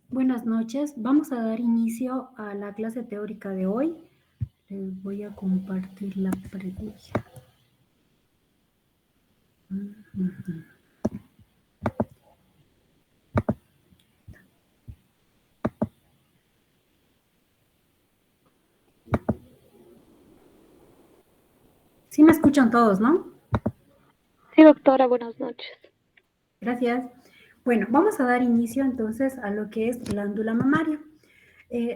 Buenas noches. Vamos a dar inicio a la clase teórica de hoy. Les voy a compartir la previa. Sí me escuchan todos, ¿no? Sí, doctora, buenas noches. Gracias. Bueno, vamos a dar inicio entonces a lo que es glándula mamaria.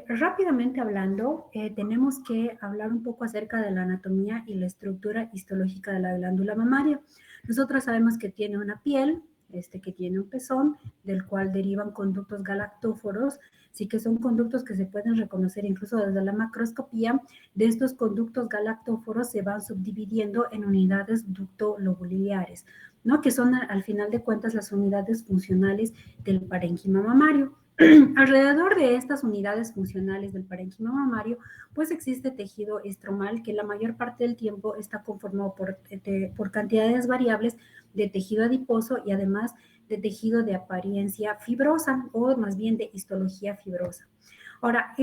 Rápidamente hablando, tenemos que hablar un poco acerca de la anatomía y la estructura histológica de la glándula mamaria. Nosotros sabemos que tiene una piel, que tiene un pezón, del cual derivan conductos galactóforos, sí que son conductos que se pueden reconocer incluso desde la macroscopía. De estos conductos galactóforos se van subdividiendo en unidades ductolobularias, ¿no? Que son al final de cuentas las unidades funcionales del parénquima mamario. Alrededor de estas unidades funcionales del parénquima mamario, pues existe tejido estromal que la mayor parte del tiempo está conformado por cantidades variables de tejido adiposo y además de tejido de apariencia fibrosa o más bien de histología fibrosa. Ahora,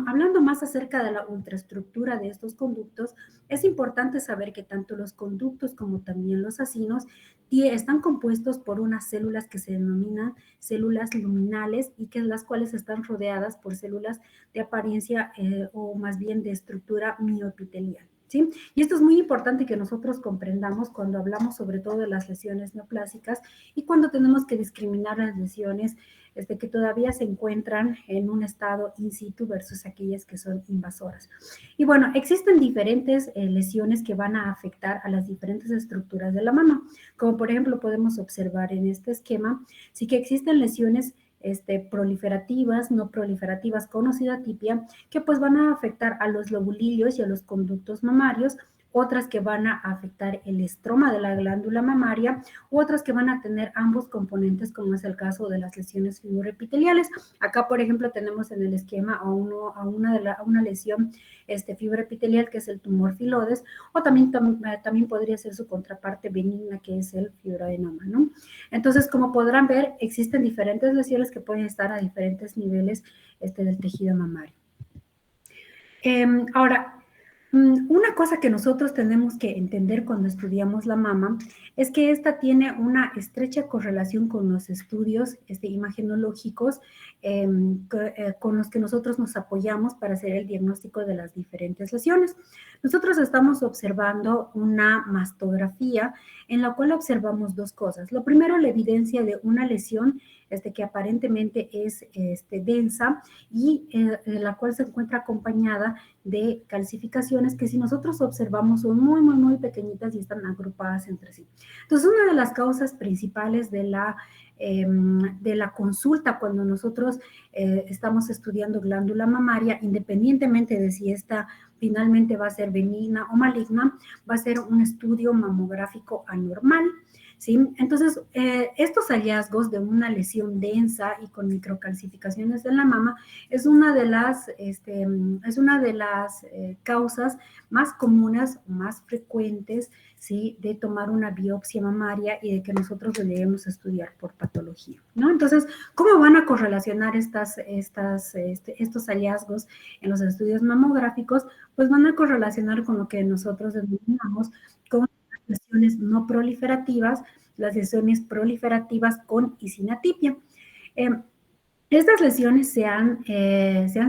hablando más acerca de la ultraestructura de estos conductos, es importante saber que tanto los conductos como también los acinos están compuestos por unas células que se denominan células luminales y que las cuales están rodeadas por células de apariencia o más bien de estructura mioepitelial. ¿Sí? Y esto es muy importante que nosotros comprendamos cuando hablamos sobre todo de las lesiones neoplásicas y cuando tenemos que discriminar las lesiones que todavía se encuentran en un estado in situ versus aquellas que son invasoras. Y bueno, existen diferentes lesiones que van a afectar a las diferentes estructuras de la mama, como por ejemplo podemos observar en este esquema, sí que existen lesiones proliferativas, no proliferativas con ocidotipia, que pues van a afectar a los lobulillos y a los conductos mamarios, otras que van a afectar el estroma de la glándula mamaria, u otras que van a tener ambos componentes, como es el caso de las lesiones fibroepiteliales. Acá, por ejemplo, tenemos en el esquema a una lesión fibroepitelial, que es el tumor filodes, o también podría ser su contraparte benigna, que es el fibroadenoma, ¿no? Entonces, como podrán ver, existen diferentes lesiones que pueden estar a diferentes niveles del tejido mamario. Ahora, una cosa que nosotros tenemos que entender cuando estudiamos la mama es que esta tiene una estrecha correlación con los estudios imagenológicos con los que nosotros nos apoyamos para hacer el diagnóstico de las diferentes lesiones. Nosotros estamos observando una mastografía en la cual observamos dos cosas. Lo primero, la evidencia de una lesión que aparentemente es densa y la cual se encuentra acompañada de calcificaciones que si nosotros observamos son muy, muy, muy pequeñitas y están agrupadas entre sí. Entonces, una de las causas principales de la consulta cuando nosotros estamos estudiando glándula mamaria, independientemente de si esta finalmente va a ser benigna o maligna, va a ser un estudio mamográfico anormal. ¿Sí? Entonces, estos hallazgos de una lesión densa y con microcalcificaciones en la mama es una de las causas más comunes, más frecuentes, ¿sí? De tomar una biopsia mamaria y de que nosotros lo debemos estudiar por patología, ¿no? Entonces, ¿cómo van a correlacionar estos hallazgos en los estudios mamográficos? Pues van a correlacionar con lo que nosotros denominamos con lesiones no proliferativas, las lesiones proliferativas con isinatipia. Estas lesiones se han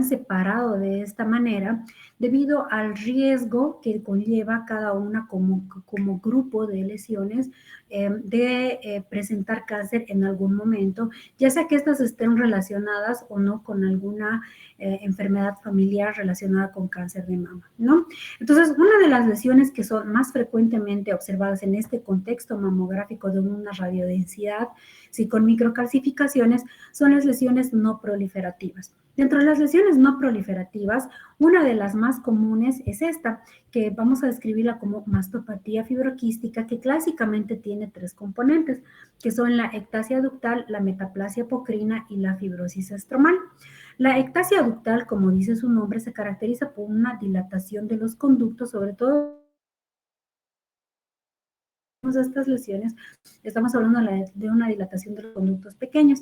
separado de esta manera debido al riesgo que conlleva cada una como grupo de lesiones de presentar cáncer en algún momento, ya sea que estas estén relacionadas o no con alguna enfermedad familiar relacionada con cáncer de mama, ¿no? Entonces, una de las lesiones que son más frecuentemente observadas en este contexto mamográfico de una radiodensidad, sí, con microcalcificaciones, son las lesiones no proliferativas. Dentro de las lesiones no proliferativas, una de las más comunes es esta, que vamos a describirla como mastopatía fibroquística, que clásicamente tiene tres componentes, que son la ectasia ductal, la metaplasia pocrina y la fibrosis estromal. La ectasia ductal, como dice su nombre, se caracteriza por una dilatación de los conductos, sobre todo de estas lesiones, estamos hablando de una dilatación de los conductos pequeños.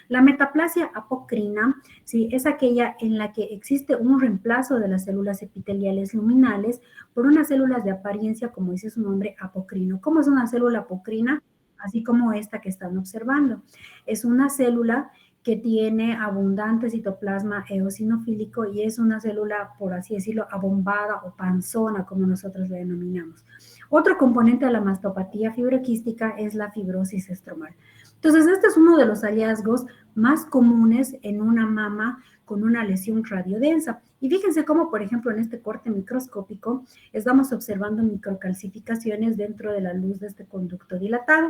La metaplasia apocrina, ¿sí? Es aquella en la que existe un reemplazo de las células epiteliales luminales por unas células de apariencia, como dice su nombre, apocrino. ¿Cómo es una célula apocrina? Así como esta que están observando. Es una célula que tiene abundante citoplasma eosinofílico y es una célula, por así decirlo, abombada o panzona, como nosotros le denominamos. Otro componente de la mastopatía fibroquística es la fibrosis estromal. Entonces, este es uno de los hallazgos más comunes en una mama con una lesión radiodensa. Y fíjense cómo, por ejemplo, en este corte microscópico estamos observando microcalcificaciones dentro de la luz de este conducto dilatado.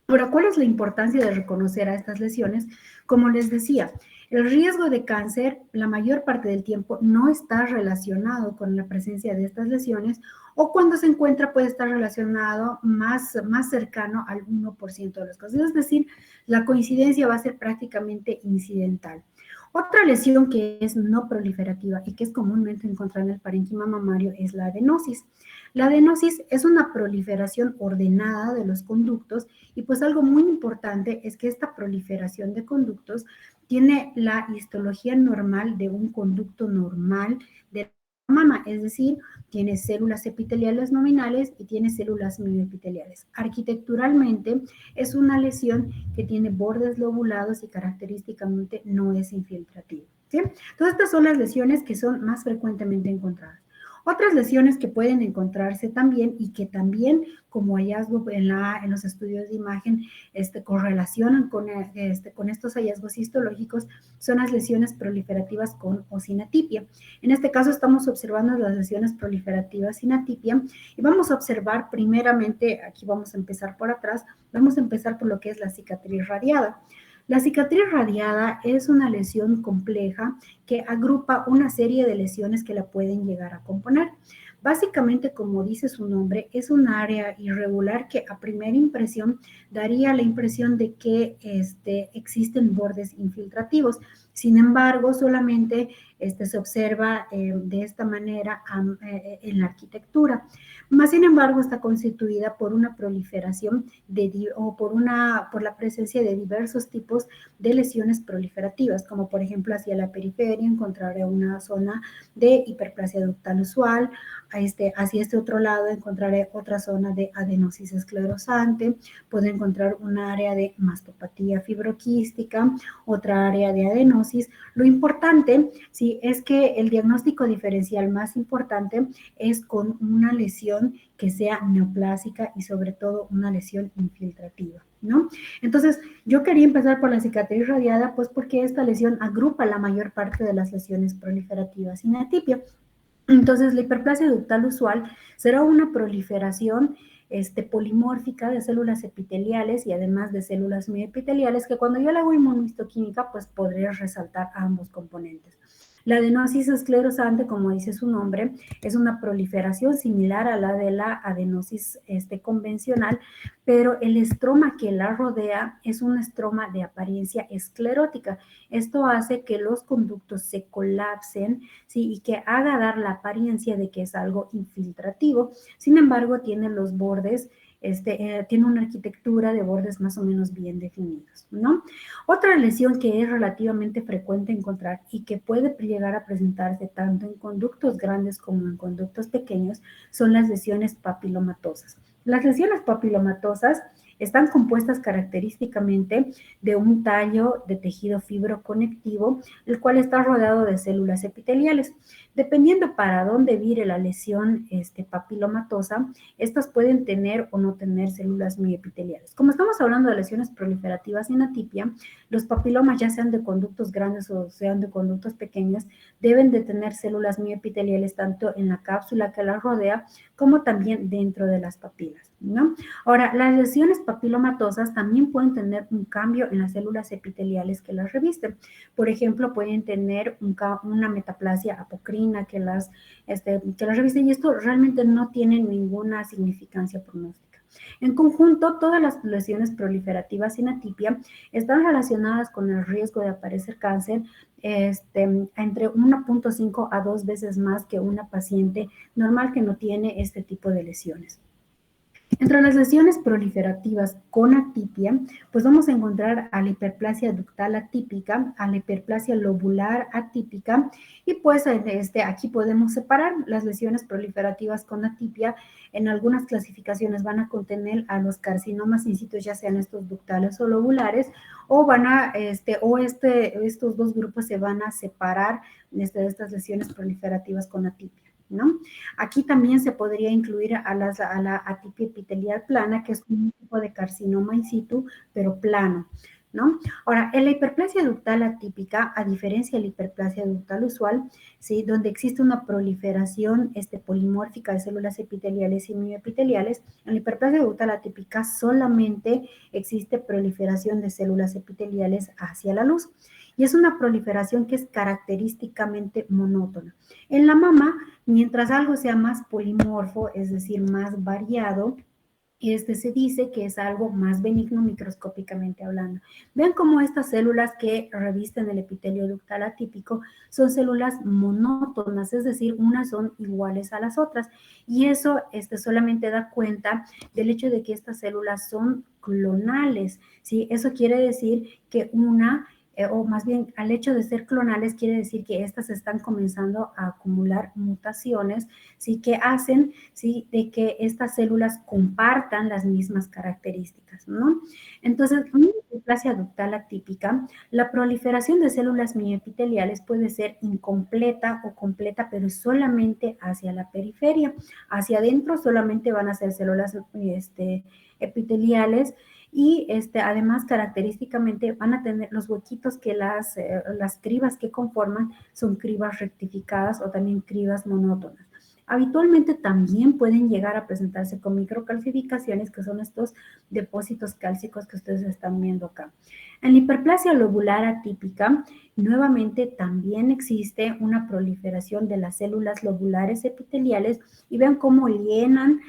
Ahora, ¿cuál es la importancia de reconocer a estas lesiones? Como les decía, el riesgo de cáncer la mayor parte del tiempo no está relacionado con la presencia de estas lesiones o cuando se encuentra puede estar relacionado más cercano al 1% de los casos. Es decir, la coincidencia va a ser prácticamente incidental. Otra lesión que es no proliferativa y que es comúnmente encontrada en el parénquima mamario es la adenosis. La adenosis es una proliferación ordenada de los conductos y pues algo muy importante es que esta proliferación de conductos tiene la histología normal de un conducto normal de la mama, es decir, tiene células epiteliales nominales y tiene células mioepiteliales. Arquitecturalmente es una lesión que tiene bordes lobulados y característicamente no es infiltrativa, ¿sí? Entonces estas son las lesiones que son más frecuentemente encontradas. Otras lesiones que pueden encontrarse también y que también como hallazgo en los estudios de imagen correlacionan con estos hallazgos histológicos son las lesiones proliferativas con osinatipia. En este caso estamos observando las lesiones proliferativas sin atipia y vamos a observar primeramente, aquí vamos a empezar por atrás, vamos a empezar por lo que es la cicatriz radiada. La cicatriz radiada es una lesión compleja que agrupa una serie de lesiones que la pueden llegar a componer. Básicamente, como dice su nombre, es un área irregular que a primera impresión daría la impresión de que existen bordes infiltrativos. Sin embargo, solamente se observa de esta manera en la arquitectura. Más sin embargo, está constituida por una proliferación o por la presencia de diversos tipos de lesiones proliferativas, como por ejemplo hacia la periferia encontraré una zona de hiperplasia ductal usual, hacia este otro lado encontraré otra zona de adenosis esclerosante, puedo encontrar un área de mastopatía fibroquística, otra área de adenosis. Lo importante, sí, es que el diagnóstico diferencial más importante es con una lesión que sea neoplásica y sobre todo una lesión infiltrativa, ¿no? Entonces, yo quería empezar por la cicatriz radiada, pues porque esta lesión agrupa la mayor parte de las lesiones proliferativas sin atipia. Entonces, la hiperplasia ductal usual será una proliferación polimórfica de células epiteliales y además de células mioepiteliales que cuando yo le hago inmunohistoquímica, pues podría resaltar ambos componentes. La adenosis esclerosante, como dice su nombre, es una proliferación similar a la de la adenosis convencional, pero el estroma que la rodea es un estroma de apariencia esclerótica. Esto hace que los conductos se colapsen, ¿sí? Y que haga dar la apariencia de que es algo infiltrativo. Sin embargo, tiene los bordes tiene una arquitectura de bordes más o menos bien definidos, ¿no? Otra lesión que es relativamente frecuente encontrar y que puede llegar a presentarse tanto en conductos grandes como en conductos pequeños son las lesiones papilomatosas. Las lesiones papilomatosas están compuestas característicamente de un tallo de tejido fibroconectivo, el cual está rodeado de células epiteliales. Dependiendo para dónde vire la lesión papilomatosa, estas pueden tener o no tener células mioepiteliales. Como estamos hablando de lesiones proliferativas sin atipia, los papilomas, ya sean de conductos grandes o sean de conductos pequeños, deben de tener células mioepiteliales tanto en la cápsula que las rodea como también dentro de las papilas, ¿no? Ahora, las lesiones papilomatosas también pueden tener un cambio en las células epiteliales que las revisten. Por ejemplo, pueden tener una metaplasia apocrina que las revisten y esto realmente no tiene ninguna significancia pronóstica. En conjunto, todas las lesiones proliferativas sin atipia están relacionadas con el riesgo de aparecer cáncer entre 1.5 a 2 veces más que una paciente normal que no tiene este tipo de lesiones. Entre las lesiones proliferativas con atipia, pues vamos a encontrar a la hiperplasia ductal atípica, a la hiperplasia lobular atípica, y pues aquí podemos separar las lesiones proliferativas con atipia. En algunas clasificaciones van a contener a los carcinomas in situ, ya sean estos ductales o lobulares, o estos dos grupos se van a separar de estas lesiones proliferativas con atipia, ¿no? Aquí también se podría incluir a la atipia epitelial plana, que es un tipo de carcinoma in situ, pero plano, ¿no? Ahora, en la hiperplasia ductal atípica, a diferencia de la hiperplasia ductal usual, ¿sí? Donde existe una proliferación polimórfica de células epiteliales y mioepiteliales, en la hiperplasia ductal atípica solamente existe proliferación de células epiteliales hacia la luz. Y es una proliferación que es característicamente monótona. En la mama, mientras algo sea más polimorfo, es decir, más variado, se dice que es algo más benigno microscópicamente hablando. Vean cómo estas células que revisten el epitelio ductal atípico son células monótonas, es decir, unas son iguales a las otras. Y eso solamente da cuenta del hecho de que estas células son clonales, ¿sí? Eso quiere decir que o más bien al hecho de ser clonales, quiere decir que estas están comenzando a acumular mutaciones, ¿sí? Que hacen, ¿sí? De que estas células compartan las mismas características, ¿no? Entonces, en una hiperplasia ductal atípica, la proliferación de células mioepiteliales puede ser incompleta o completa, pero solamente hacia la periferia. Hacia adentro solamente van a ser células epiteliales, y además característicamente van a tener los huequitos que las cribas que conforman son cribas rectificadas o también cribas monótonas. Habitualmente también pueden llegar a presentarse con microcalcificaciones, que son estos depósitos cálcicos que ustedes están viendo acá. En la hiperplasia lobular atípica, nuevamente también existe una proliferación de las células lobulares epiteliales, y vean cómo llenan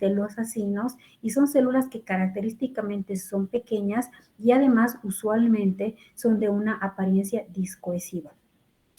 los acinos, y son células que característicamente son pequeñas y además usualmente son de una apariencia discohesiva.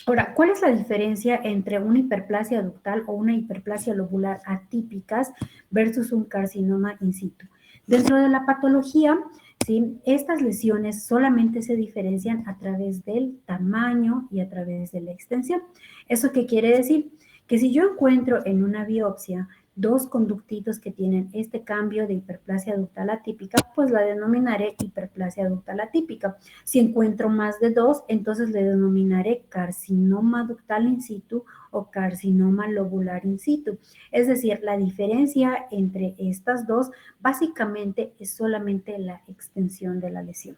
Ahora, ¿cuál es la diferencia entre una hiperplasia ductal o una hiperplasia lobular atípicas versus un carcinoma in situ? Dentro de la patología, ¿sí? Estas lesiones solamente se diferencian a través del tamaño y a través de la extensión. ¿Eso qué quiere decir? Que si yo encuentro en una biopsia dos conductitos que tienen este cambio de hiperplasia ductal atípica, pues la denominaré hiperplasia ductal atípica. Si encuentro más de dos, entonces le denominaré carcinoma ductal in situ o carcinoma lobular in situ. Es decir, la diferencia entre estas dos básicamente es solamente la extensión de la lesión.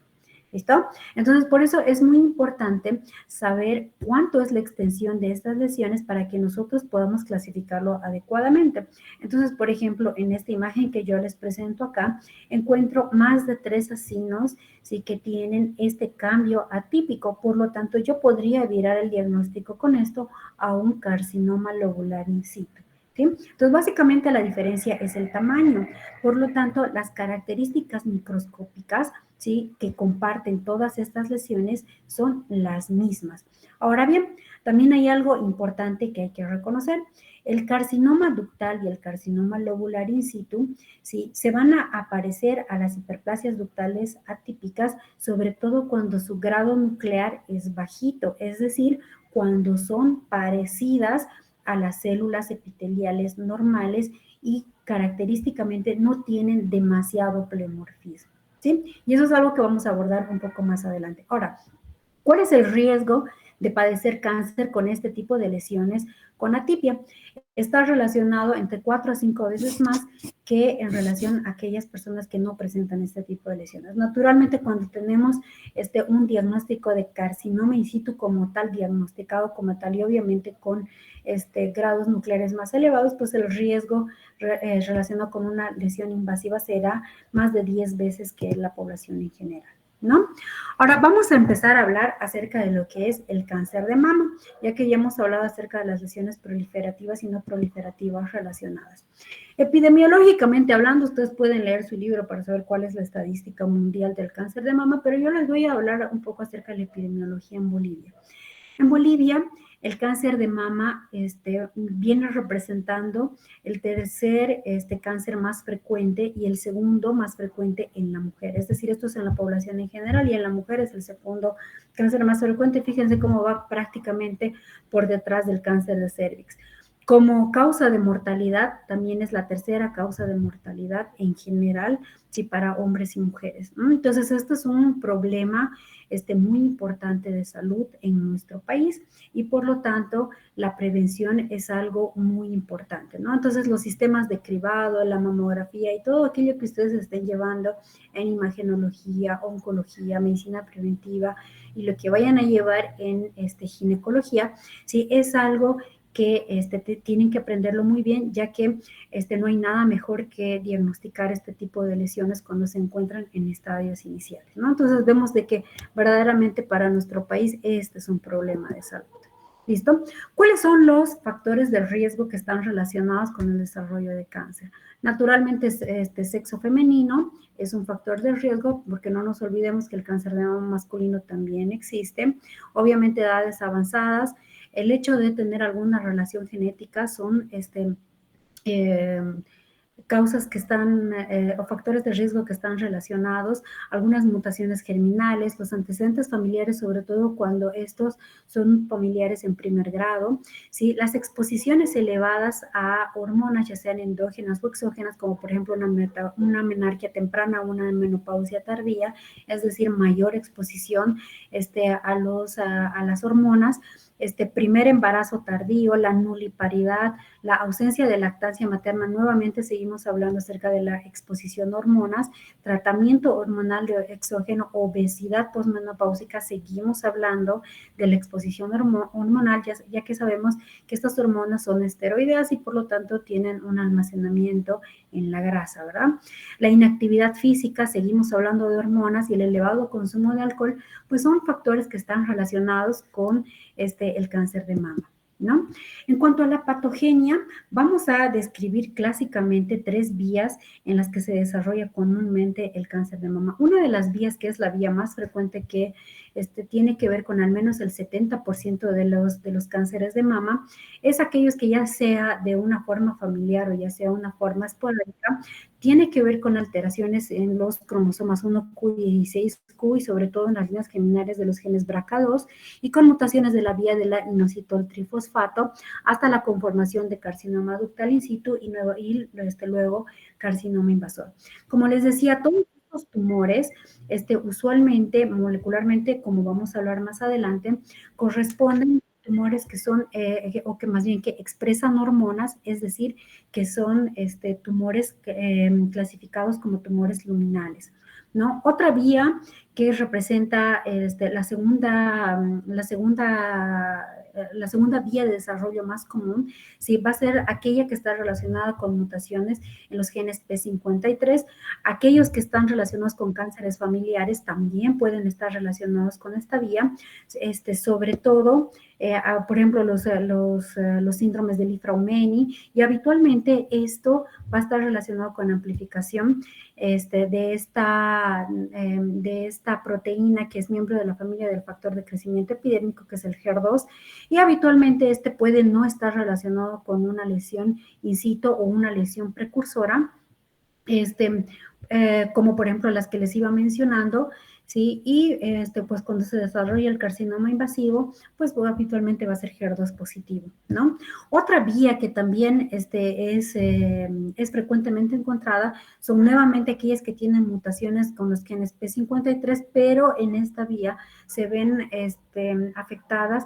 ¿Listo? Entonces, por eso es muy importante saber cuánto es la extensión de estas lesiones para que nosotros podamos clasificarlo adecuadamente. Entonces, por ejemplo, en esta imagen que yo les presento acá, encuentro más de 3 acinos, ¿sí? Que tienen este cambio atípico. Por lo tanto, yo podría virar el diagnóstico con esto a un carcinoma lobular in situ. ¿Sí? Entonces, básicamente la diferencia es el tamaño. Por lo tanto, las características microscópicas, ¿sí? Que comparten todas estas lesiones son las mismas. Ahora bien, también hay algo importante que hay que reconocer. El carcinoma ductal y el carcinoma lobular in situ, ¿sí? Se van a aparecer a las hiperplasias ductales atípicas, sobre todo cuando su grado nuclear es bajito, es decir, cuando son parecidas a las células epiteliales normales y característicamente no tienen demasiado pleomorfismo, ¿sí? Y eso es algo que vamos a abordar un poco más adelante. Ahora, ¿cuál es el riesgo de padecer cáncer con este tipo de lesiones con atipia? Está relacionado entre 4 a 5 veces más que en relación a aquellas personas que no presentan este tipo de lesiones. Naturalmente, cuando tenemos un diagnóstico de carcinoma in situ como tal, diagnosticado como tal, y obviamente con grados nucleares más elevados, pues el riesgo relacionado con una lesión invasiva será más de 10 veces que la población en general, ¿no? Ahora vamos a empezar a hablar acerca de lo que es el cáncer de mama, ya que ya hemos hablado acerca de las lesiones proliferativas y no proliferativas relacionadas. Epidemiológicamente hablando, ustedes pueden leer su libro para saber cuál es la estadística mundial del cáncer de mama, pero yo les voy a hablar un poco acerca de la epidemiología en Bolivia. En Bolivia, el cáncer de mama viene representando el tercer cáncer más frecuente y el segundo más frecuente en la mujer. Es decir, esto es en la población en general y en la mujer es el segundo cáncer más frecuente. Fíjense cómo va prácticamente por detrás del cáncer de cervix. Como causa de mortalidad, también es la tercera causa de mortalidad en general, sí, para hombres y mujeres, ¿no? Entonces, esto es un problema muy importante de salud en nuestro país y por lo tanto la prevención es algo muy importante, ¿no? Entonces, los sistemas de cribado, la mamografía y todo aquello que ustedes estén llevando en imagenología, oncología, medicina preventiva y lo que vayan a llevar en ginecología, sí, es algo que tienen que aprenderlo muy bien, ya que no hay nada mejor que diagnosticar este tipo de lesiones cuando se encuentran en estadios iniciales, ¿no? Entonces vemos de que verdaderamente para nuestro país este es un problema de salud. ¿Listo? ¿Cuáles son los factores de riesgo que están relacionados con el desarrollo de cáncer? Naturalmente, sexo femenino es un factor de riesgo porque no nos olvidemos que el cáncer de mama masculino también existe. Obviamente, edades avanzadas, el hecho de tener alguna relación genética son eh, causas que están o factores de riesgo que están relacionados, algunas mutaciones germinales, los antecedentes familiares, sobre todo cuando estos son familiares en primer grado, ¿sí? Las exposiciones elevadas a hormonas, ya sean endógenas o exógenas, como por ejemplo una menarquia temprana o una menopausia tardía, es decir, mayor exposición a las hormonas, primer embarazo tardío, la nuliparidad, la ausencia de lactancia materna, nuevamente seguimos hablando acerca de la exposición a hormonas, tratamiento hormonal de exógeno, obesidad posmenopáusica, seguimos hablando de la exposición hormonal, ya que sabemos que estas hormonas son esteroideas y por lo tanto tienen un almacenamiento en la grasa, ¿verdad? La inactividad física, seguimos hablando de hormonas y el elevado consumo de alcohol, pues son factores que están relacionados con el cáncer de mama, ¿no? En cuanto a la patogenia, vamos a describir clásicamente 3 vías en las que se desarrolla comúnmente el cáncer de mama. Una de las vías, que es la vía más frecuente, que tiene que ver con al menos el 70% de los cánceres de mama, es aquellos que ya sea de una forma familiar o ya sea una forma esporádica, tiene que ver con alteraciones en los cromosomas 1Q y 16Q y sobre todo en las líneas germinales de los genes BRCA2 y con mutaciones de la vía de la inositol trifosfato hasta la conformación de carcinoma ductal in situ y luego carcinoma invasor. Como les decía, todos estos tumores, usualmente, molecularmente, como vamos a hablar más adelante, corresponden a tumores que son, o que más bien que expresan hormonas, es decir, que son tumores clasificados como tumores luminales, ¿no? Otra vía que representa la segunda vía de desarrollo más común, sí, va a ser aquella que está relacionada con mutaciones en los genes P53. Aquellos que están relacionados con cánceres familiares también pueden estar relacionados con esta vía, sobre todo, por ejemplo, los síndromes de Li-Fraumeni, y habitualmente esto va a estar relacionado con amplificación de esta proteína que es miembro de la familia del factor de crecimiento epidérmico, que es el HER2, y habitualmente puede no estar relacionado con una lesión in situ o una lesión precursora, como por ejemplo las que les iba mencionando, ¿sí? Y pues cuando se desarrolla el carcinoma invasivo, pues habitualmente va a ser HER2 positivo, ¿no? Otra vía que también es frecuentemente encontrada son nuevamente aquellas que tienen mutaciones con los genes P53, pero en esta vía se ven afectadas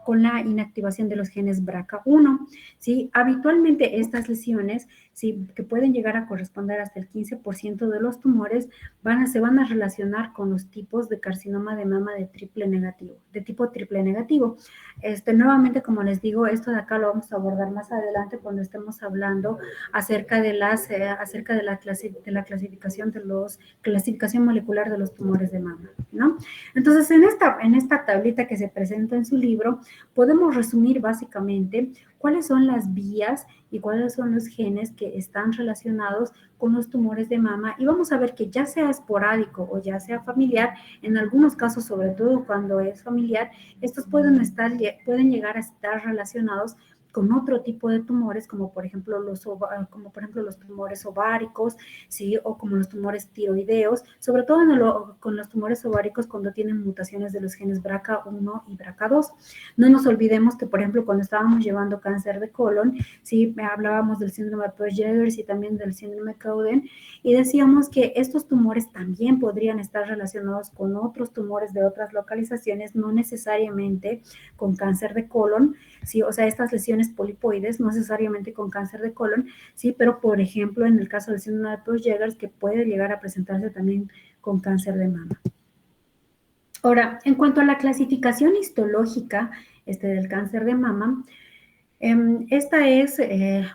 con la inactivación de los genes BRCA1, ¿sí? Habitualmente estas lesiones, ¿sí?, que pueden llegar a corresponder hasta el 15% de los tumores, se van a relacionar con los tipos de carcinoma de mama de tipo triple negativo. Nuevamente, como les digo, esto de acá lo vamos a abordar más adelante cuando estemos hablando acerca de la clasificación molecular de los tumores de mama, ¿no? Entonces, en esta tablita que se presenta en su libro, podemos resumir básicamente cuáles son las vías y cuáles son los genes que están relacionados con los tumores de mama y vamos a ver que ya sea esporádico o ya sea familiar, en algunos casos, sobre todo cuando es familiar, estos pueden llegar a estar relacionados con otro tipo de tumores, como por ejemplo los tumores ováricos, ¿sí? O como los tumores tiroideos, sobre todo con los tumores ováricos cuando tienen mutaciones de los genes BRCA1 y BRCA2. No nos olvidemos que, por ejemplo, cuando estábamos llevando cáncer de colon, ¿sí? Hablábamos del síndrome de Peutz-Jeghers y también del síndrome de Cowden, y decíamos que estos tumores también podrían estar relacionados con otros tumores de otras localizaciones, no necesariamente con cáncer de colon, ¿sí? O sea, estas lesiones polipoides, no necesariamente con cáncer de colon, ¿sí? Pero, por ejemplo, en el caso del síndrome de Peutz-Jeghers, que puede llegar a presentarse también con cáncer de mama. Ahora, en cuanto a la clasificación histológica del cáncer de mama, esta es,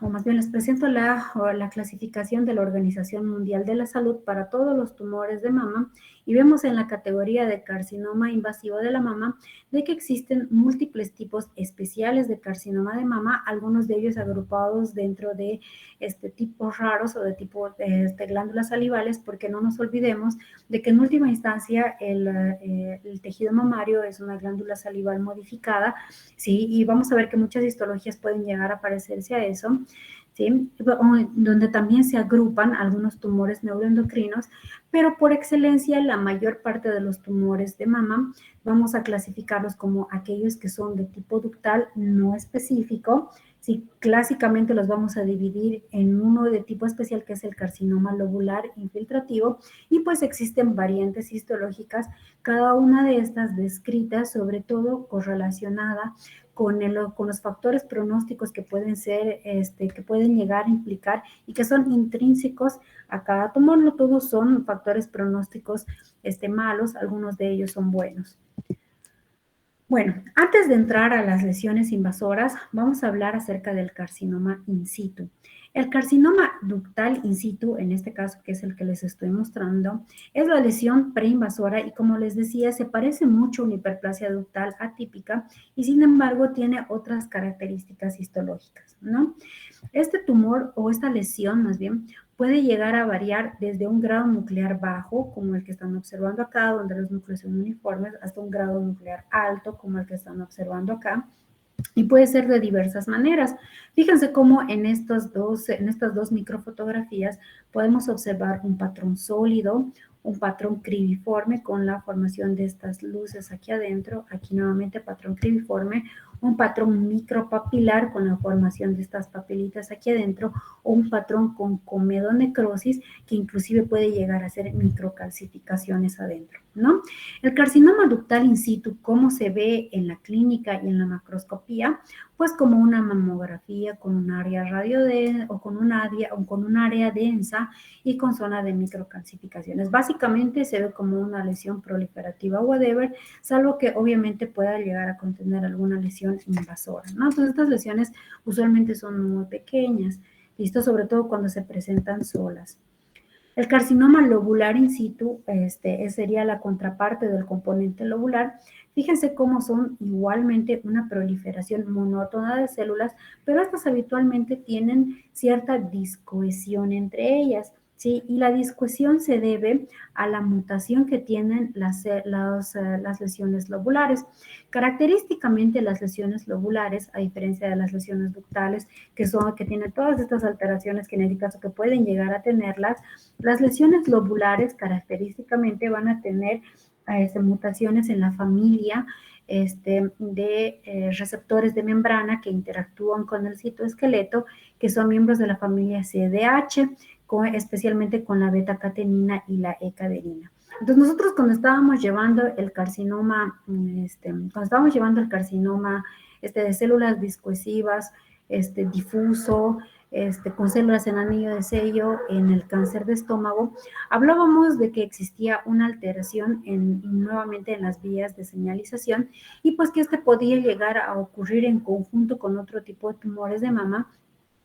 o más bien les presento la clasificación de la Organización Mundial de la Salud para todos los tumores de mama y vemos en la categoría de carcinoma invasivo de la mama de que existen múltiples tipos especiales de carcinoma de mama, algunos de ellos agrupados dentro de tipos raros o de tipo de glándulas salivales, porque no nos olvidemos de que en última instancia el tejido mamario es una glándula salival modificada, ¿sí? Y vamos a ver que muchas histologías pueden llegar a parecerse a eso, ¿sí? Donde también se agrupan algunos tumores neuroendocrinos, pero por excelencia la mayor parte de los tumores de mama vamos a clasificarlos como aquellos que son de tipo ductal no específico, ¿sí? Clásicamente los vamos a dividir en uno de tipo especial que es el carcinoma lobular infiltrativo y pues existen variantes histológicas, cada una de estas descritas sobre todo correlacionada con los factores pronósticos que pueden ser, que pueden llegar a implicar y que son intrínsecos a cada tumor. No todos son factores pronósticos malos, algunos de ellos son buenos. Bueno, antes de entrar a las lesiones invasoras, vamos a hablar acerca del carcinoma in situ. El carcinoma ductal in situ, en este caso que es el que les estoy mostrando, es la lesión preinvasora y como les decía, se parece mucho a una hiperplasia ductal atípica y sin embargo tiene otras características histológicas, ¿no? Este tumor o esta lesión más bien puede llegar a variar desde un grado nuclear bajo, como el que están observando acá, donde los núcleos son uniformes, hasta un grado nuclear alto, como el que están observando acá, y puede ser de diversas maneras. Fíjense cómo en estas dos microfotografías podemos observar un patrón sólido, un patrón cribiforme con la formación de estas luces aquí adentro, aquí nuevamente patrón cribiforme, un patrón micropapilar con la formación de estas papilitas aquí adentro, o un patrón con comedonecrosis que inclusive puede llegar a ser microcalcificaciones adentro, ¿no? El carcinoma ductal in situ, ¿cómo se ve en la clínica y en la macroscopía? Pues como una mamografía con un área o con un área densa y con zona de microcalcificaciones. Básicamente se ve como una lesión proliferativa whatever, salvo que obviamente pueda llegar a contener alguna lesión invasora, ¿no? Entonces estas lesiones usualmente son muy pequeñas, listo, sobre todo cuando se presentan solas. El carcinoma lobular in situ sería la contraparte del componente lobular. Fíjense cómo son igualmente una proliferación monótona de células, pero estas habitualmente tienen cierta discohesión entre ellas, ¿sí? Y la discohesión se debe a la mutación que tienen las lesiones lobulares. Característicamente las lesiones lobulares, a diferencia de las lesiones ductales, que tienen todas estas alteraciones genéticas o que pueden llegar a tenerlas, las lesiones lobulares característicamente van a tener mutaciones en la familia de receptores de membrana que interactúan con el citoesqueleto, que son miembros de la familia CDH, especialmente con la beta-catenina y la E-cadenina. Entonces nosotros cuando estábamos llevando el carcinoma, de células discohesivas, difuso, con células en anillo de sello en el cáncer de estómago, hablábamos de que existía una alteración nuevamente en las vías de señalización y pues que podía llegar a ocurrir en conjunto con otro tipo de tumores de mama.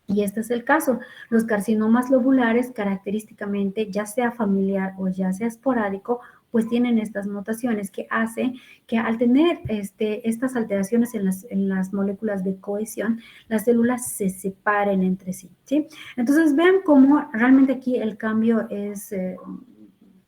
Y este es el caso. Los carcinomas lobulares, característicamente, ya sea familiar o ya sea esporádico, pues tienen estas mutaciones que hace que al tener estas alteraciones en las moléculas de cohesión, las células se separen entre sí, ¿sí? Entonces vean cómo realmente aquí el cambio es...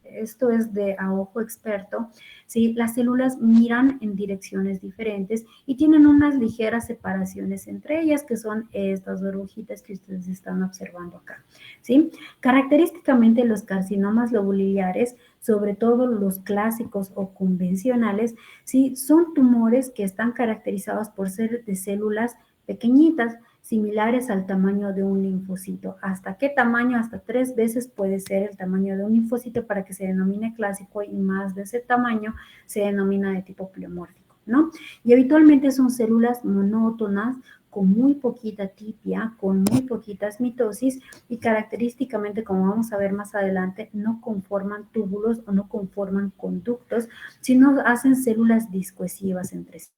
esto es de a ojo experto, ¿sí? Las células miran en direcciones diferentes y tienen unas ligeras separaciones entre ellas, que son estas burbujitas que ustedes están observando acá, ¿sí? Característicamente los carcinomas lobuliliares, sobre todo los clásicos o convencionales, ¿sí? Son tumores que están caracterizados por ser de células pequeñitas, similares al tamaño de un linfocito. ¿Hasta qué tamaño? Hasta 3 veces puede ser el tamaño de un linfocito para que se denomine clásico, y más de ese tamaño se denomina de tipo pleomórfico, ¿no? Y habitualmente son células monótonas, con muy poquita tipia, con muy poquitas mitosis, y característicamente, como vamos a ver más adelante, no conforman túbulos o no conforman conductos, sino hacen células discoesivas entre sí.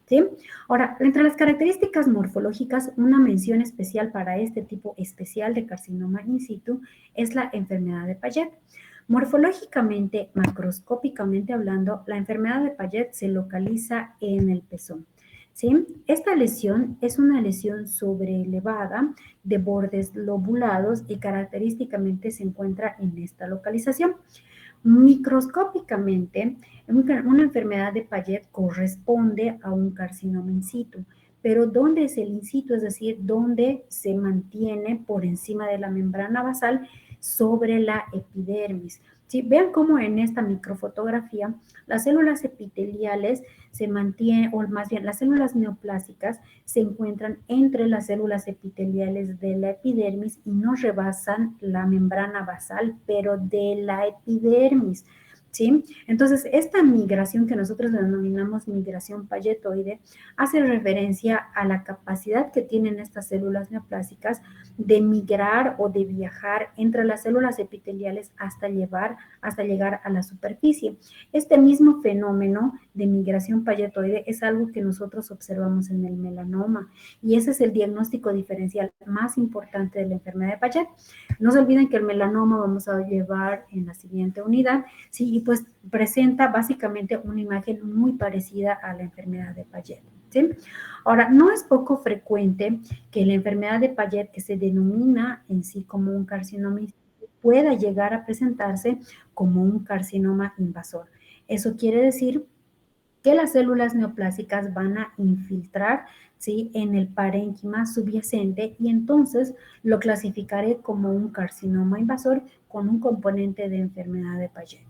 ¿Sí? Ahora, entre las características morfológicas, una mención especial para este tipo especial de carcinoma in situ es la enfermedad de Payet. Morfológicamente, macroscópicamente hablando, la enfermedad de Payet se localiza en el pezón. ¿Sí? Esta lesión es una lesión sobreelevada de bordes lobulados y característicamente se encuentra en esta localización. Microscópicamente, una enfermedad de Payet corresponde a un carcinoma in situ, pero ¿dónde es el in situ? Es decir, ¿dónde se mantiene por encima de la membrana basal sobre la epidermis? ¿Sí? Vean cómo en esta microfotografía las células epiteliales se mantienen, o más bien las células neoplásicas se encuentran entre las células epiteliales de la epidermis y no rebasan la membrana basal, pero de la epidermis, ¿sí? Entonces, esta migración que nosotros denominamos migración payetoide hace referencia a la capacidad que tienen estas células neoplásicas de migrar o de viajar entre las células epiteliales hasta llegar a la superficie. Este mismo fenómeno de migración payetoide es algo que nosotros observamos en el melanoma, y ese es el diagnóstico diferencial más importante de la enfermedad de Payet. No se olviden que el melanoma vamos a llevar en la siguiente unidad, ¿sí? Y pues presenta básicamente una imagen muy parecida a la enfermedad de Payet, ¿sí? Ahora, no es poco frecuente que la enfermedad de Payet, que se denomina en sí como un carcinoma, pueda llegar a presentarse como un carcinoma invasor. Eso quiere decir que las células neoplásicas van a infiltrar, ¿sí?, en el parénquima subyacente, y entonces lo clasificaré como un carcinoma invasor con un componente de enfermedad de Payet.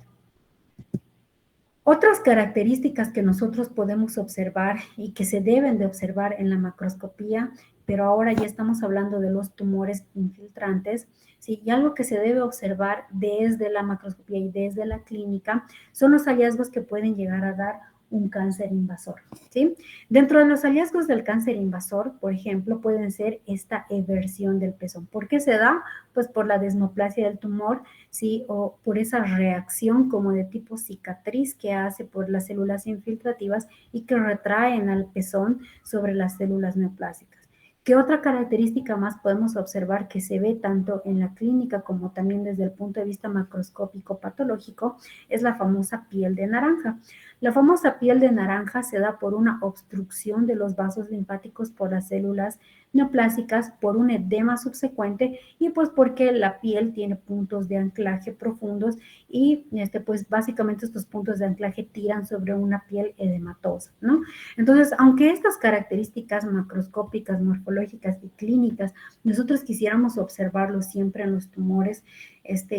Otras características que nosotros podemos observar y que se deben de observar en la macroscopía, pero ahora ya estamos hablando de los tumores infiltrantes, ¿sí? Y algo que se debe observar desde la macroscopía y desde la clínica son los hallazgos que pueden llegar a dar un cáncer invasor, ¿sí? Dentro de los hallazgos del cáncer invasor, por ejemplo, pueden ser esta eversión del pezón. ¿Por qué se da? Pues por la desmoplasia del tumor, ¿sí? O por esa reacción como de tipo cicatriz que hace por las células infiltrativas y que retraen al pezón sobre las células neoplásicas. ¿Qué otra característica más podemos observar que se ve tanto en la clínica como también desde el punto de vista macroscópico patológico? Es la famosa piel de naranja. La famosa piel de naranja se da por una obstrucción de los vasos linfáticos por las células neoplásicas, por un edema subsecuente, y pues porque la piel tiene puntos de anclaje profundos, y pues básicamente estos puntos de anclaje tiran sobre una piel edematosa, ¿no? Entonces, aunque estas características macroscópicas, morfológicas y clínicas nosotros quisiéramos observarlo siempre en los tumores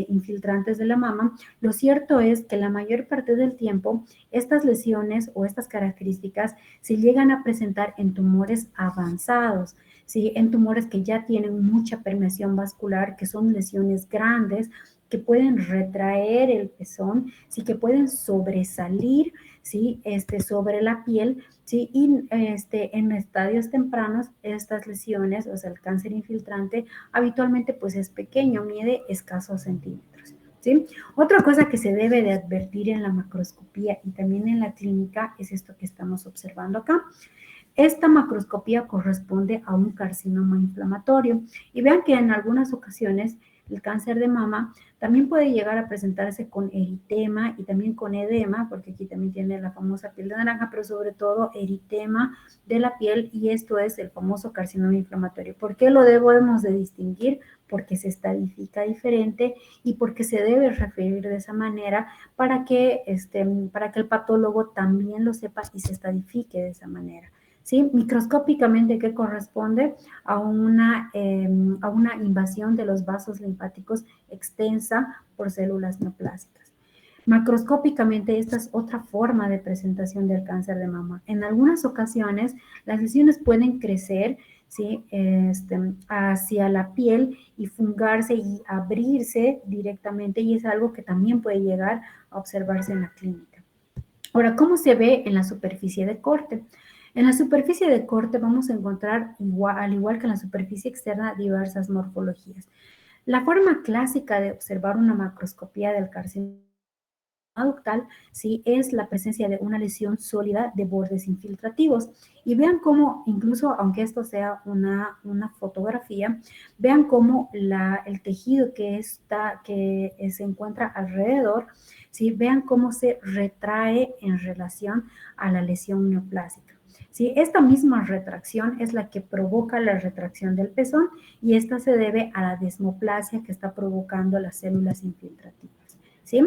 infiltrantes de la mama, lo cierto es que la mayor parte del tiempo estas lesiones o estas características se llegan a presentar en tumores avanzados, ¿sí? En tumores que ya tienen mucha permeación vascular, que son lesiones grandes, que pueden retraer el pezón, sí, que pueden sobresalir, ¿sí? Sobre la piel, ¿sí? Y en estadios tempranos, estas lesiones, o sea, el cáncer infiltrante, habitualmente pues es pequeño, mide escasos centímetros, ¿sí? Otra cosa que se debe de advertir en la macroscopía y también en la clínica es esto que estamos observando acá. Esta macroscopía corresponde a un carcinoma inflamatorio, y vean que en algunas ocasiones el cáncer de mama, también puede llegar a presentarse con eritema y también con edema, porque aquí también tiene la famosa piel de naranja, pero sobre todo eritema de la piel, y esto es el famoso carcinoma inflamatorio. ¿Por qué lo debemos de distinguir? Porque se estadifica diferente y porque se debe referir de esa manera para que el patólogo también lo sepa y se estadifique de esa manera. ¿Sí? Microscópicamente, ¿qué corresponde? A una invasión de los vasos linfáticos extensa por células neoplásicas. Macroscópicamente, esta es otra forma de presentación del cáncer de mama. En algunas ocasiones, las lesiones pueden crecer, ¿sí? Hacia la piel y fungarse y abrirse directamente, y es algo que también puede llegar a observarse en la clínica. Ahora, ¿cómo se ve en la superficie de corte? En la superficie de corte vamos a encontrar, al igual que en la superficie externa, diversas morfologías. La forma clásica de observar una macroscopía del carcinoma ductal, sí, es la presencia de una lesión sólida de bordes infiltrativos. Y vean cómo, incluso aunque esto sea una fotografía, vean cómo el tejido que se encuentra alrededor, ¿sí? Vean cómo se retrae en relación a la lesión neoplásica. ¿Sí? Esta misma retracción es la que provoca la retracción del pezón, y esta se debe a la desmoplasia que está provocando las células infiltrativas. ¿Sí?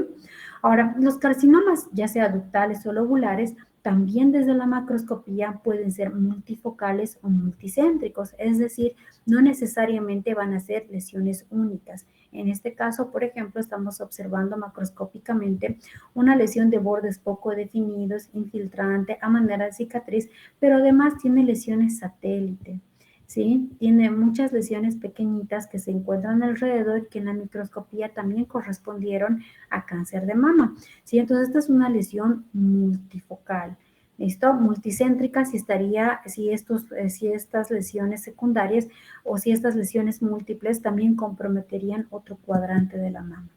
Ahora, los carcinomas, ya sea ductales o lobulares, también desde la macroscopía pueden ser multifocales o multicéntricos, es decir, no necesariamente van a ser lesiones únicas. En este caso, por ejemplo, estamos observando macroscópicamente una lesión de bordes poco definidos, infiltrante, a manera de cicatriz, pero además tiene lesiones satélite. ¿Sí? Tiene muchas lesiones pequeñitas que se encuentran alrededor, que en la microscopía también correspondieron a cáncer de mama. ¿Sí? Entonces, esta es una lesión multifocal. ¿Listo? Multicéntrica si estas lesiones secundarias o si estas lesiones múltiples también comprometerían otro cuadrante de la mama.